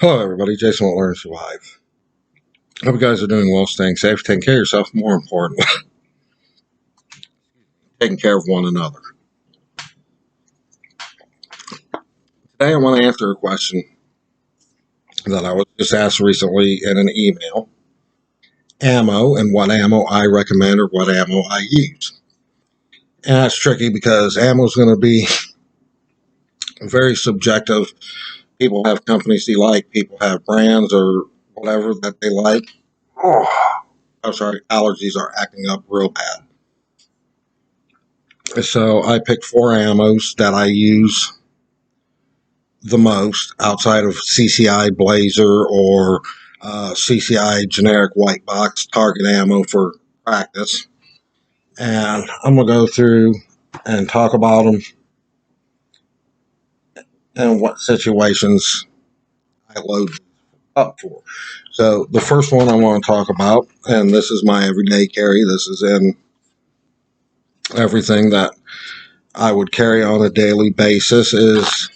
Hello, everybody. Jason will Learn to Survive. Hope you guys are doing well, staying safe, taking care of yourself. More important, taking care of one another. Today, I want to answer a question that I was just asked recently in an email: ammo and what ammo I recommend or what ammo I use. And that's tricky because ammo is going to be very subjective. People have companies they like, people have brands or whatever that they like. Oh, I'm sorry, allergies are acting up real bad. So I picked four ammos that I use the most outside of CCI Blazer or CCI generic white box target ammo for practice. And I'm going to go through and talk about them and what situations I load up for. So the first one I want to talk about, and this is my everyday carry, this is in everything that I would carry on a daily basis, is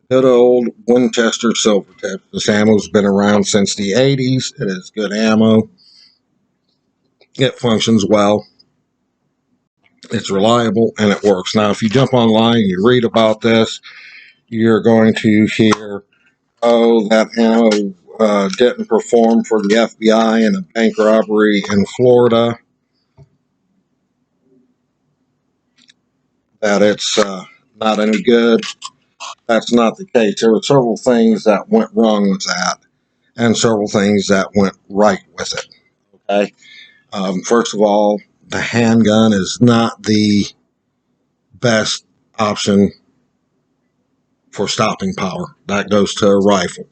good old Winchester Silvertip. This ammo's been around since the 80s. It is good ammo. It functions well. It's reliable and it works. Now, if you jump online and you read about this, you're going to hear, oh, that ammo didn't perform for the FBI in a bank robbery in Florida, that it's not any good. That's not the case. There were several things that went wrong with that and several things that went right with it. Okay. First of all, the handgun is not the best option for stopping power. That goes to a rifle.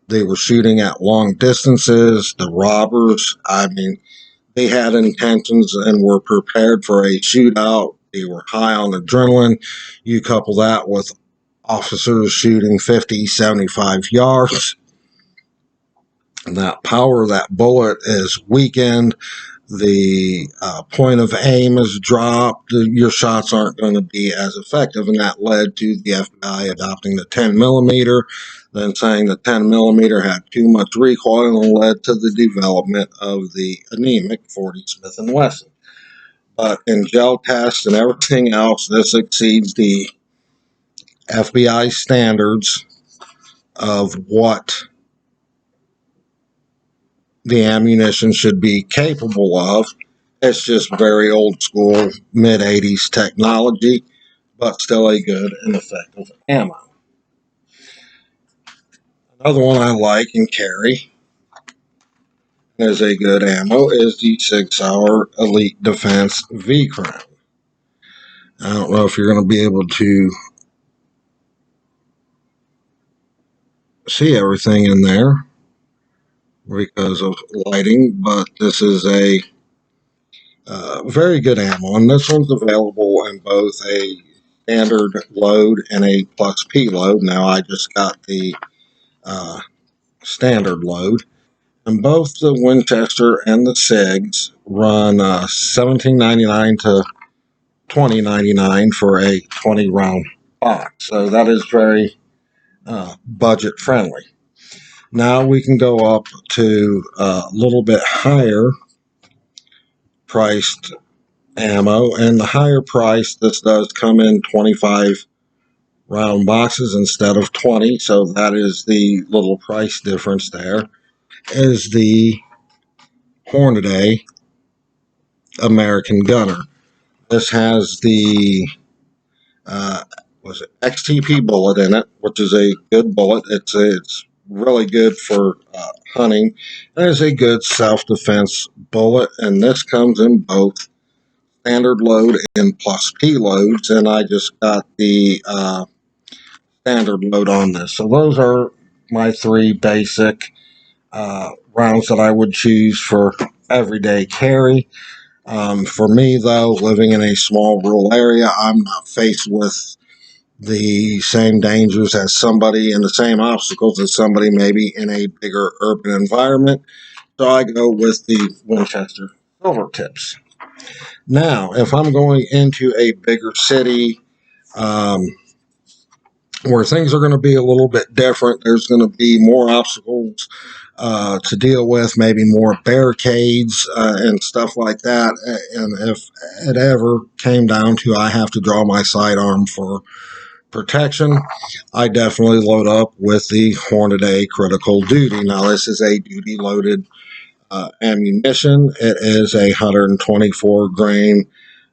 They were shooting at long distances. The robbers, I mean, they had intentions and were prepared for a shootout. They were high on adrenaline. You couple that with officers shooting 50, 75 yards. And that power of that bullet is weakened. The point of aim is dropped. Your shots aren't going to be as effective, and that led to the FBI adopting the 10 millimeter, then saying the 10 millimeter had too much recoil and led to the development of the anemic 40 Smith & Wesson. But in gel tests and everything else, this exceeds the FBI standards of what the ammunition should be capable of. It's just very old school, mid 80s technology, but still a good and effective ammo. Another one I like and carry as a good ammo is the Sig Sauer Elite Defense V Crown. I don't know if you're going to be able to see everything in there because of lighting, but this is a very good ammo, and this one's available in both a standard load and a plus P load. Now I just got the standard load, and both the Winchester and the Sigs run $17.99 to $20.99 for a 20 round box, so that is very budget friendly. Now we can go up to a little bit higher priced ammo, and the higher price, this does come in 25 round boxes instead of 20, so that is the little price difference there, is the Hornady American Gunner. This has the XTP bullet in it, which is a good bullet. It's really good for hunting. It is a good self-defense bullet, and this comes in both standard load and plus P loads, and I just got the standard load on this. So those are my three basic rounds that I would choose for everyday carry. For me, though, living in a small rural area, I'm not faced with the same dangers as somebody and the same obstacles as somebody maybe in a bigger urban environment. So I go with the Winchester Silvertips. Now, if I'm going into a bigger city, where things are going to be a little bit different. There's going to be more obstacles to deal with, maybe more barricades and stuff like that. And if it ever came down to I have to draw my sidearm for protection, I definitely load up with the Hornady Critical Duty. Now, this is a duty loaded ammunition. It is a 124 grain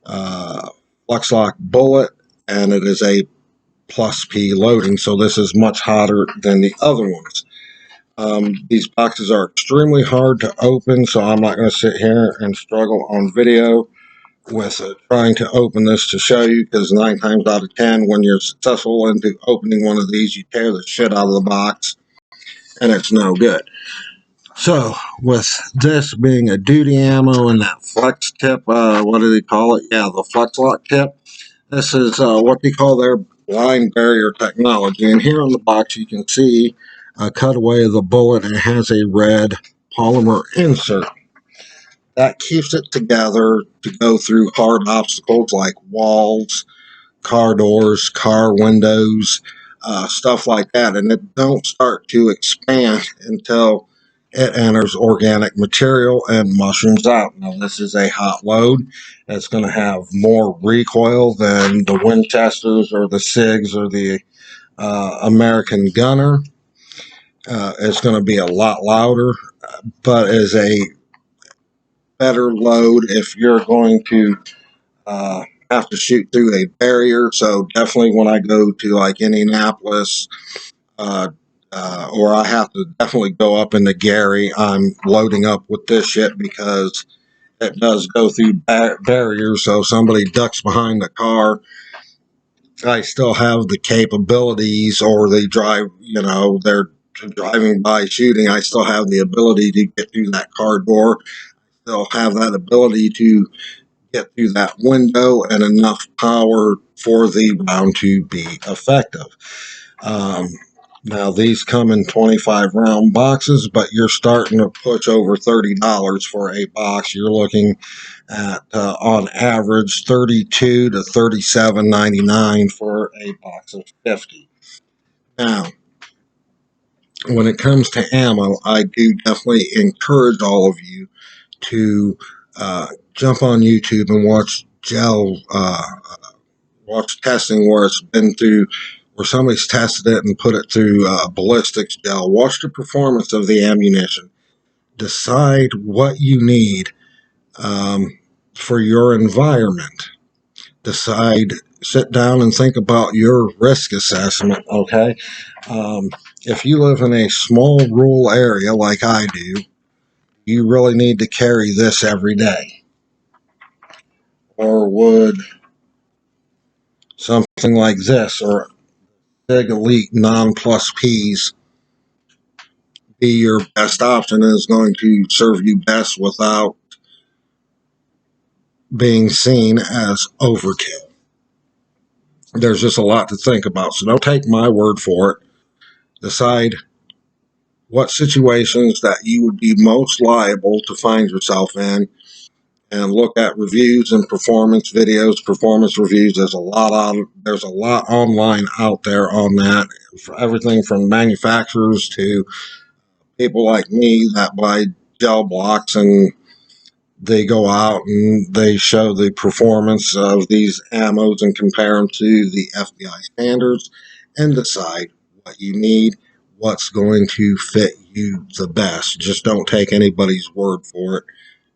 flux lock bullet, and it is a plus P loading, so this is much hotter than the other ones. These boxes are extremely hard to open, so I'm not going to sit here and struggle on video with trying to open this to show you, because 9 times out of 10, when you're successful into opening one of these, you tear the shit out of the box, and it's no good. So, with this being a duty ammo and that flex tip, what do they call it? Yeah, the flex lock tip. This is what they call their blind barrier technology. And here on the box, you can see a cutaway of the bullet, and it has a red polymer insert. That keeps it together to go through hard obstacles like walls, car doors, car windows, stuff like that. And it don't start to expand until it enters organic material and mushrooms out. Now, this is a hot load. It's going to have more recoil than the Winchesters or the SIGs or the American Gunner. It's going to be a lot louder, but is a better load if you're going to have to shoot through a barrier. So definitely when I go to like Indianapolis, or I have to definitely go up into Gary, I'm loading up with this shit because it does go through barriers. So if somebody ducks behind the car, I still have the capabilities, or they drive, they're driving by shooting. I still have the ability to get through that car door. Still have that ability to get through that window and enough power for the round to be effective. Now, these come in 25 round boxes, but you're starting to push over $30 for a box. You're looking at, on average, $32 to $37.99 for a box of 50. Now, when it comes to ammo, I do definitely encourage all of you to jump on YouTube and watch watch testing where it's been through, where somebody's tested it and put it through ballistics gel. Watch the performance of the ammunition. Decide what you need for your environment. Sit down and think about your risk assessment, okay? If you live in a small rural area like I do, you really need to carry this every day. Or would something like this, or Big Elite Non-Plus Ps, be your best option, and is going to serve you best without being seen as overkill? There's just a lot to think about, so don't take my word for it. Decide what situations that you would be most liable to find yourself in, and look at reviews and performance videos, performance reviews. There's a lot online out there on that, for everything from manufacturers to people like me that buy gel blocks, and they go out and they show the performance of these ammos and compare them to the FBI standards, and decide what you need, what's going to fit you the best. Just don't take anybody's word for it.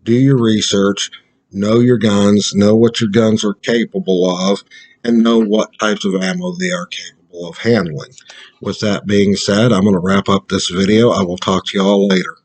Do your research, know your guns, know what your guns are capable of, and know what types of ammo they are capable of handling. With that being said, I'm going to wrap up this video. I will talk to you all later.